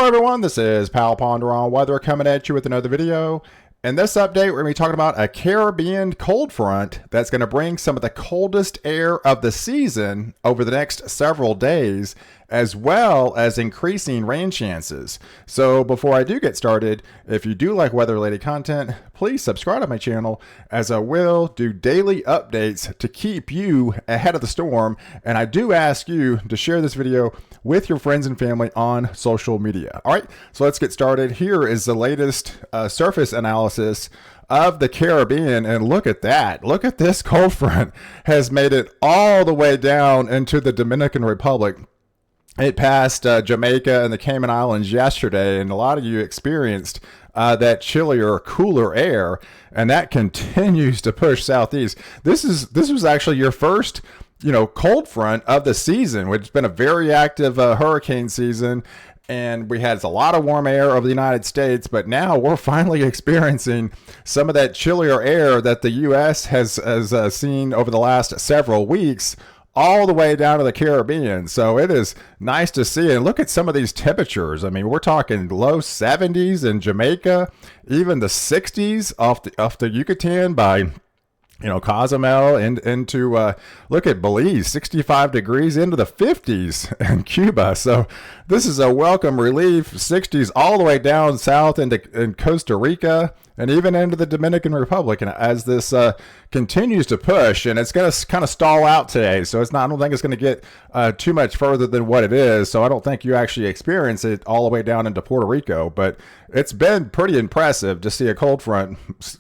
Hello everyone, this is Pal Ponder on Weather coming at you with another video. In this update, we're going to be talking about a Caribbean cold front that's going to bring some of the coldest air of the season over the next several days, as well as increasing rain chances. So before I do get started, if you do like weather-related content, please subscribe to my channel, as I will do daily updates to keep you ahead of the storm. And I do ask you to share this video with your friends and family on social media. All right, so let's get started. Here is the latest surface analysis of the Caribbean, and look at that. Look at this cold front has made it all the way down into the Dominican Republic. It passed Jamaica and the Cayman Islands yesterday, and a lot of you experienced that chillier, cooler air, and that continues to push southeast. This was actually your first cold front of the season, which has been a very active hurricane season, and we had a lot of warm air over the United States, but now we're finally experiencing some of that chillier air that the U.S. has seen over the last several weeks, all the way down to the Caribbean. So it is nice to see. And look at some of these temperatures. I mean, we're talking low 70s in Jamaica, even the 60s off the Yucatan by Cozumel, and into look at Belize, 65 degrees into the 50s in Cuba. So this is a welcome relief. 60s all the way down south in Costa Rica and even into the Dominican Republic. And as this continues to push, and it's going to kind of stall out today, so I don't think it's going to get too much further than what it is. So I don't think you actually experience it all the way down into Puerto Rico, but it's been pretty impressive to see a cold front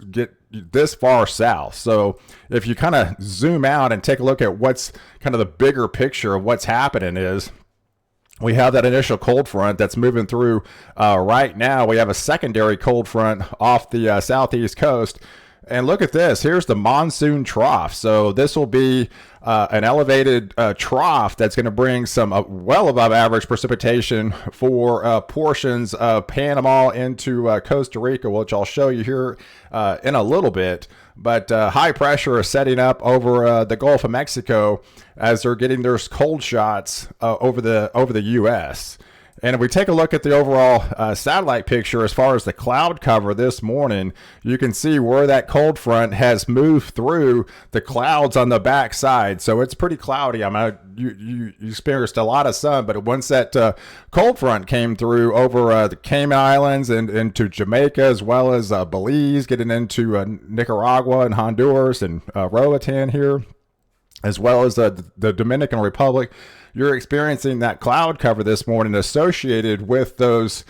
get this far south. So if you kind of zoom out and take a look at what's kind of the bigger picture of what's happening, is we have that initial cold front that's moving through right now. We have a secondary cold front off the southeast coast. And look at this. Here's the monsoon trough. So this will be an elevated trough that's going to bring some well above average precipitation for portions of Panama into Costa Rica, which I'll show you here in a little bit. But high pressure is setting up over the Gulf of Mexico as they're getting their cold shots over the U.S. And if we take a look at the overall satellite picture, as far as the cloud cover this morning, you can see where that cold front has moved through the clouds on the back side. So it's pretty cloudy. I mean, you experienced a lot of sun, but once that cold front came through over the Cayman Islands and into Jamaica, as well as Belize, getting into Nicaragua and Honduras and Roatan here, as well as the Dominican Republic, you're experiencing that cloud cover this morning associated with those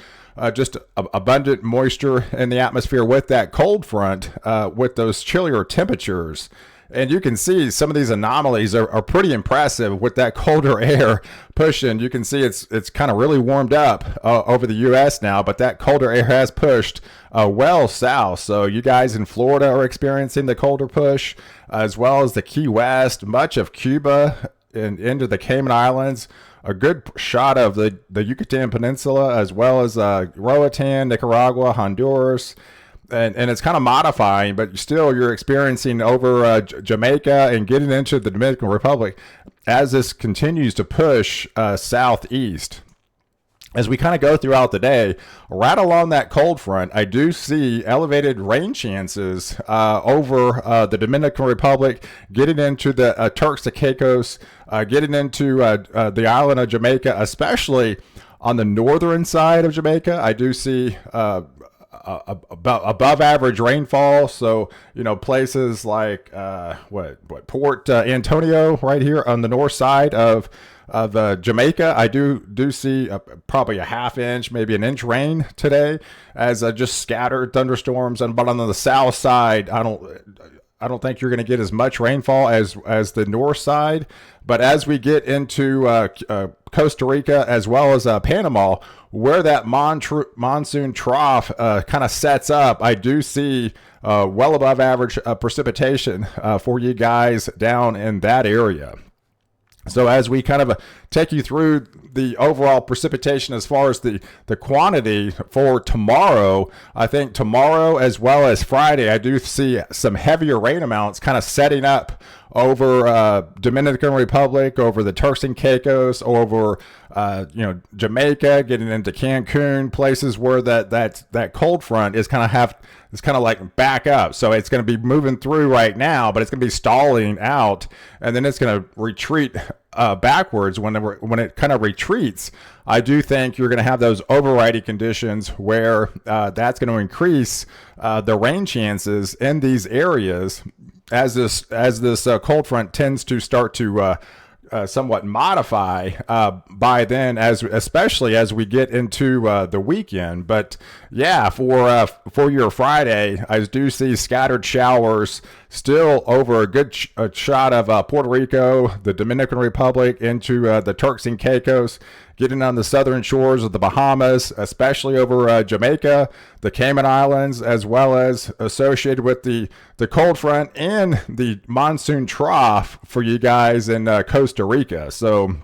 just abundant moisture in the atmosphere with that cold front, with those chillier temperatures. And you can see some of these anomalies are pretty impressive with that colder air pushing. You can see it's kind of really warmed up over the U.S. now, but that colder air has pushed well south. So you guys in Florida are experiencing the colder push, as well as the Key West, much of Cuba, and into the Cayman Islands. A good shot of the Yucatan Peninsula, as well as Roatan, Nicaragua, Honduras. And it's kind of modifying, but still you're experiencing over Jamaica and getting into the Dominican Republic as this continues to push southeast. As we kind of go throughout the day, right along that cold front, I do see elevated rain chances over the Dominican Republic, getting into the Turks and Caicos, getting into the island of Jamaica, especially on the northern side of Jamaica. I do see above average rainfall. So places like Port Antonio right here on the north side of Jamaica, I do see probably a half inch, maybe an inch rain today, as just scattered thunderstorms. But on the south side, I don't think you're going to get as much rainfall as the north side. But as we get into Costa Rica, as well as Panama, where that monsoon trough kind of sets up, I do see well above average precipitation for you guys down in that area. So as we kind of take you through the overall precipitation as far as the quantity for tomorrow. I think tomorrow as well as Friday, I do see some heavier rain amounts kind of setting up over Dominican Republic, over the Turks and Caicos, over Jamaica, getting into Cancun, places where that cold front is kind of like back up. So it's going to be moving through right now, but it's going to be stalling out, and then it's going to retreat backwards. When it kind of retreats, I do think you're going to have those overriding conditions where that's going to increase the rain chances in these areas as this cold front tends to start to somewhat modify by then, especially as we get into the weekend. But yeah, for your Friday, I do see scattered showers still over a good shot of Puerto Rico, the Dominican Republic, into the Turks and Caicos, getting on the southern shores of the Bahamas, especially over Jamaica, the Cayman Islands, as well as associated with the cold front and the monsoon trough for you guys in Costa Rica. So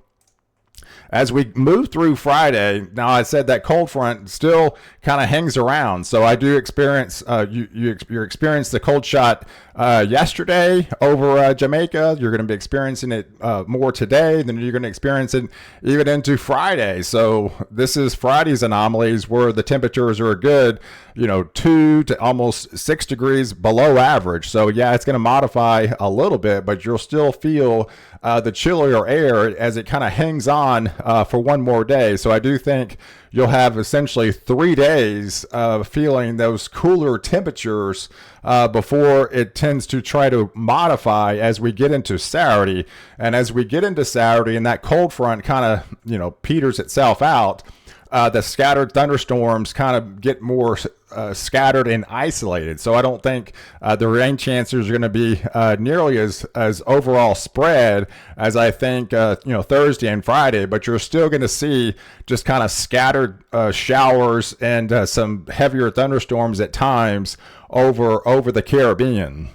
as we move through Friday, now I said that cold front still kind of hangs around. So I do experience, you experienced the cold shot yesterday over Jamaica. You're going to be experiencing it more today, then you're going to experience it even into Friday. So this is Friday's anomalies where the temperatures are a good, 2 to almost 6 degrees below average. So yeah, it's going to modify a little bit, but you'll still feel the chillier air as it kind of hangs on for one more day. So I do think you'll have essentially 3 days of feeling those cooler temperatures before it tends to try to modify as we get into Saturday. And as we get into Saturday and that cold front kind of, peters itself out, the scattered thunderstorms kind of get more scattered and isolated. So I don't think the rain chances are going to be nearly as overall spread as I think Thursday and Friday, but you're still going to see just kind of scattered showers and some heavier thunderstorms at times over the Caribbean.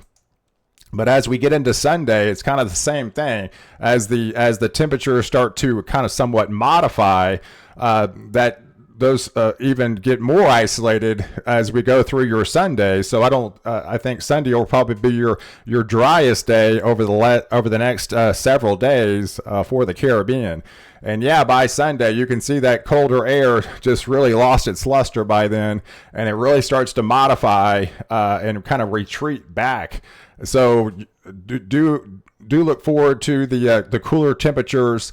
But as we get into Sunday, it's kind of the same thing as the temperatures start to kind of somewhat modify. That those even get more isolated as we go through your Sunday. So I think Sunday will probably be your driest day over the next several days for the Caribbean. And yeah, by Sunday, you can see that colder air just really lost its luster by then, and it really starts to modify and kind of retreat back. So do look forward to the cooler temperatures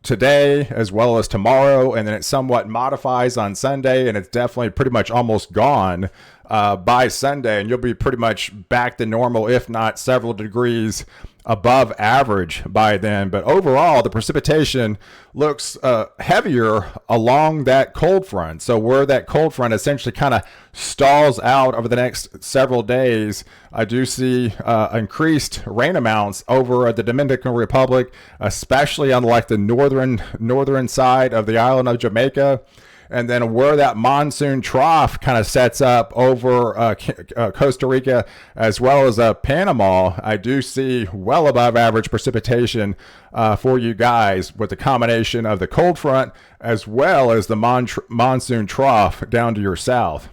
today as well as tomorrow, and then it somewhat modifies on Sunday, and it's definitely pretty much almost gone by Sunday, and you'll be pretty much back to normal, if not several degrees above average by then. But overall, the precipitation looks heavier along that cold front. So where that cold front essentially kind of stalls out over the next several days, I do see increased rain amounts over the Dominican Republic, especially on like the northern side of the island of Jamaica. And then where that monsoon trough kind of sets up over Costa Rica as well as Panama, I do see well above average precipitation for you guys with the combination of the cold front as well as the monsoon trough down to your south.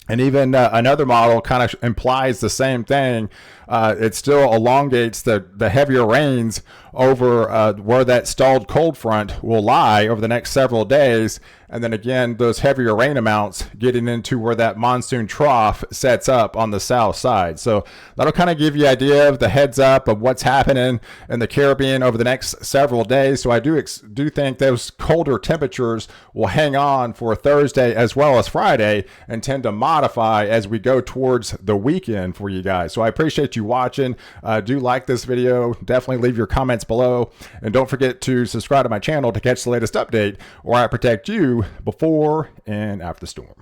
And even another model kind of implies the same thing. It still elongates the heavier rains over where that stalled cold front will lie over the next several days. And then again, those heavier rain amounts getting into where that monsoon trough sets up on the south side. So that'll kind of give you an idea of the heads up of what's happening in the Caribbean over the next several days. So I do think those colder temperatures will hang on for Thursday as well as Friday and tend to modify as we go towards the weekend for you guys. So I appreciate you watching. Do like this video. Definitely leave your comments below. And don't forget to subscribe to my channel to catch the latest update where I protect you before and after the storm.